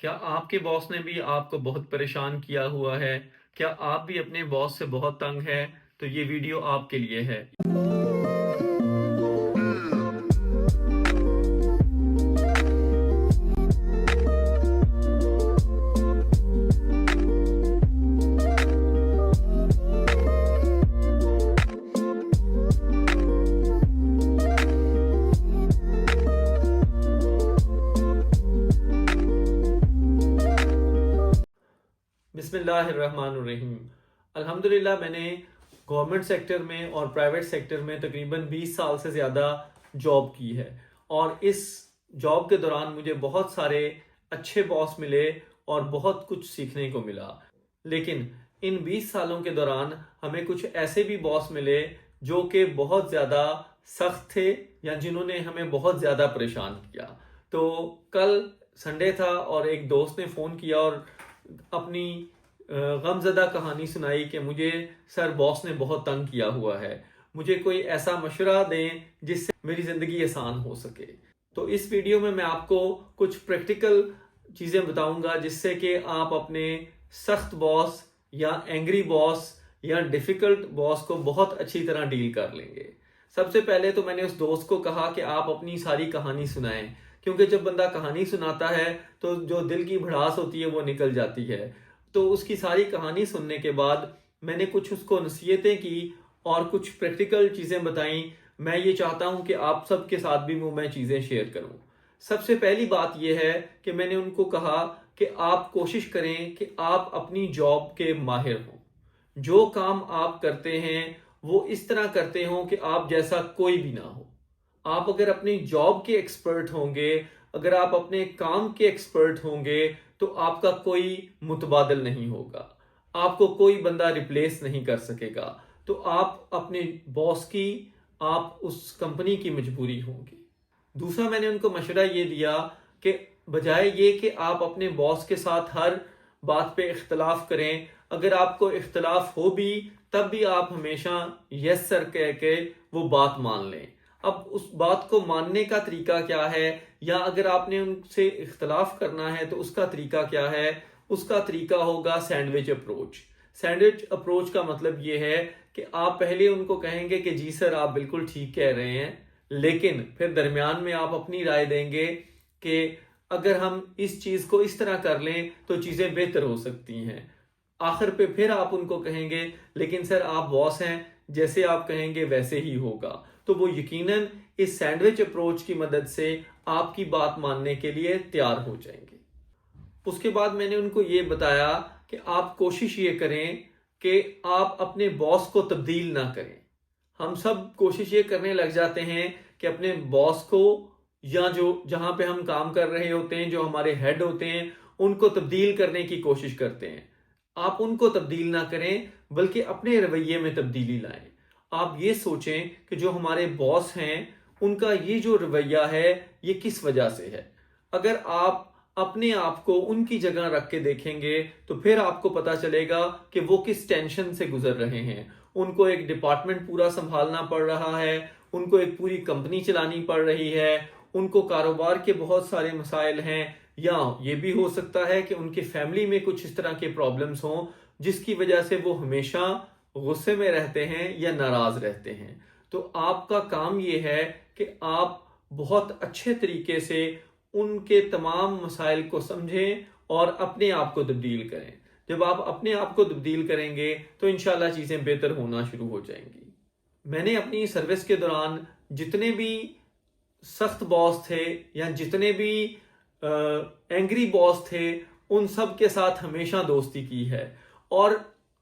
کیا آپ کے باس نے بھی آپ کو بہت پریشان کیا ہوا ہے؟ کیا آپ بھی اپنے باس سے بہت تنگ ہے؟ تو یہ ویڈیو آپ کے لیے ہے۔ بسم اللہ الرحمن الرحیم۔ الحمدللہ میں نے گورنمنٹ سیکٹر میں اور پرائیویٹ سیکٹر میں تقریباً 20 سال سے زیادہ جاب کی ہے، اور اس جاب کے دوران مجھے بہت سارے اچھے باس ملے اور بہت کچھ سیکھنے کو ملا۔ لیکن ان 20 سالوں کے دوران ہمیں کچھ ایسے بھی باس ملے جو کہ بہت زیادہ سخت تھے یا جنہوں نے ہمیں بہت زیادہ پریشان کیا۔ تو کل سنڈے تھا اور ایک دوست نے فون کیا اور اپنی غمزدہ کہانی سنائی کہ مجھے سر باس نے بہت تنگ کیا ہوا ہے، مجھے کوئی ایسا مشورہ دیں جس سے میری زندگی آسان ہو سکے۔ تو اس ویڈیو میں آپ کو کچھ پریکٹیکل چیزیں بتاؤں گا جس سے کہ آپ اپنے سخت باس یا اینگری باس یا ڈیفیکلٹ باس کو بہت اچھی طرح ڈیل کر لیں گے۔ سب سے پہلے تو میں نے اس دوست کو کہا کہ آپ اپنی ساری کہانی سنائیں، کیونکہ جب بندہ کہانی سناتا ہے تو جو دل کی بھڑاس ہوتی ہے وہ نکل جاتی ہے۔ تو اس کی ساری کہانی سننے کے بعد میں نے کچھ اس کو نصیحتیں کی اور کچھ پریکٹیکل چیزیں بتائیں۔ میں یہ چاہتا ہوں کہ آپ سب کے ساتھ بھی میں چیزیں شیئر کروں۔ سب سے پہلی بات یہ ہے کہ میں نے ان کو کہا کہ آپ کوشش کریں کہ آپ اپنی جاب کے ماہر ہوں۔ جو کام آپ کرتے ہیں وہ اس طرح کرتے ہوں کہ آپ جیسا کوئی بھی نہ ہو۔ آپ اگر اپنی جاب کے ایکسپرٹ ہوں گے، اگر آپ اپنے کام کے ایکسپرٹ ہوں گے تو آپ کا کوئی متبادل نہیں ہوگا، آپ کو کوئی بندہ ریپلیس نہیں کر سکے گا۔ تو آپ اپنے باس کی، آپ اس کمپنی کی مجبوری ہوں گی۔ دوسرا میں نے ان کو مشورہ یہ دیا کہ بجائے یہ کہ آپ اپنے باس کے ساتھ ہر بات پہ اختلاف کریں، اگر آپ کو اختلاف ہو بھی تب بھی آپ ہمیشہ یس سر کہہ کے وہ بات مان لیں۔ اب اس بات کو ماننے کا طریقہ کیا ہے، یا اگر آپ نے ان سے اختلاف کرنا ہے تو اس کا طریقہ کیا ہے؟ اس کا طریقہ ہوگا سینڈوچ اپروچ۔ سینڈوچ اپروچ کا مطلب یہ ہے کہ آپ پہلے ان کو کہیں گے کہ جی سر آپ بالکل ٹھیک کہہ رہے ہیں، لیکن پھر درمیان میں آپ اپنی رائے دیں گے کہ اگر ہم اس چیز کو اس طرح کر لیں تو چیزیں بہتر ہو سکتی ہیں۔ آخر پہ پھر آپ ان کو کہیں گے لیکن سر آپ باس ہیں، جیسے آپ کہیں گے ویسے ہی ہوگا۔ تو وہ یقیناً اس سینڈوچ اپروچ کی مدد سے آپ کی بات ماننے کے لیے تیار ہو جائیں گے۔ اس کے بعد میں نے ان کو یہ بتایا کہ آپ کوشش یہ کریں کہ آپ اپنے باس کو تبدیل نہ کریں۔ ہم سب کوشش یہ کرنے لگ جاتے ہیں کہ اپنے باس کو، یا جہاں پہ ہم کام کر رہے ہوتے ہیں، جو ہمارے ہیڈ ہوتے ہیں، ان کو تبدیل کرنے کی کوشش کرتے ہیں۔ آپ ان کو تبدیل نہ کریں بلکہ اپنے رویے میں تبدیلی لائیں۔ آپ یہ سوچیں کہ جو ہمارے باس ہیں ان کا یہ جو رویہ ہے یہ کس وجہ سے ہے۔ اگر آپ اپنے آپ کو ان کی جگہ رکھ کے دیکھیں گے تو پھر آپ کو پتا چلے گا کہ وہ کس ٹینشن سے گزر رہے ہیں۔ ان کو ایک ڈپارٹمنٹ پورا سنبھالنا پڑ رہا ہے، ان کو ایک پوری کمپنی چلانی پڑ رہی ہے، ان کو کاروبار کے بہت سارے مسائل ہیں، یا یہ بھی ہو سکتا ہے کہ ان کے فیملی میں کچھ اس طرح کے پرابلمز ہوں جس کی وجہ سے وہ ہمیشہ غصے میں رہتے ہیں یا ناراض رہتے ہیں۔ تو آپ کا کام یہ ہے کہ آپ بہت اچھے طریقے سے ان کے تمام مسائل کو سمجھیں اور اپنے آپ کو تبدیل کریں۔ جب آپ اپنے آپ کو تبدیل کریں گے تو انشاءاللہ چیزیں بہتر ہونا شروع ہو جائیں گی۔ میں نے اپنی سروس کے دوران جتنے بھی سخت باس تھے یا جتنے بھی اینگری باس تھے ان سب کے ساتھ ہمیشہ دوستی کی ہے، اور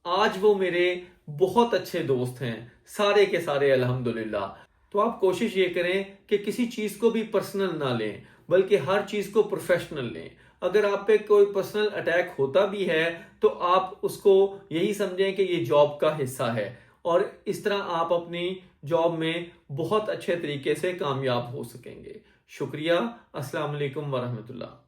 آج وہ میرے بہت اچھے دوست ہیں، سارے کے سارے الحمدللہ۔ تو آپ کوشش یہ کریں کہ کسی چیز کو بھی پرسنل نہ لیں بلکہ ہر چیز کو پروفیشنل لیں۔ اگر آپ پہ کوئی پرسنل اٹیک ہوتا بھی ہے تو آپ اس کو یہی سمجھیں کہ یہ جاب کا حصہ ہے، اور اس طرح آپ اپنی جاب میں بہت اچھے طریقے سے کامیاب ہو سکیں گے۔ شکریہ۔ السلام علیکم ورحمۃ اللہ۔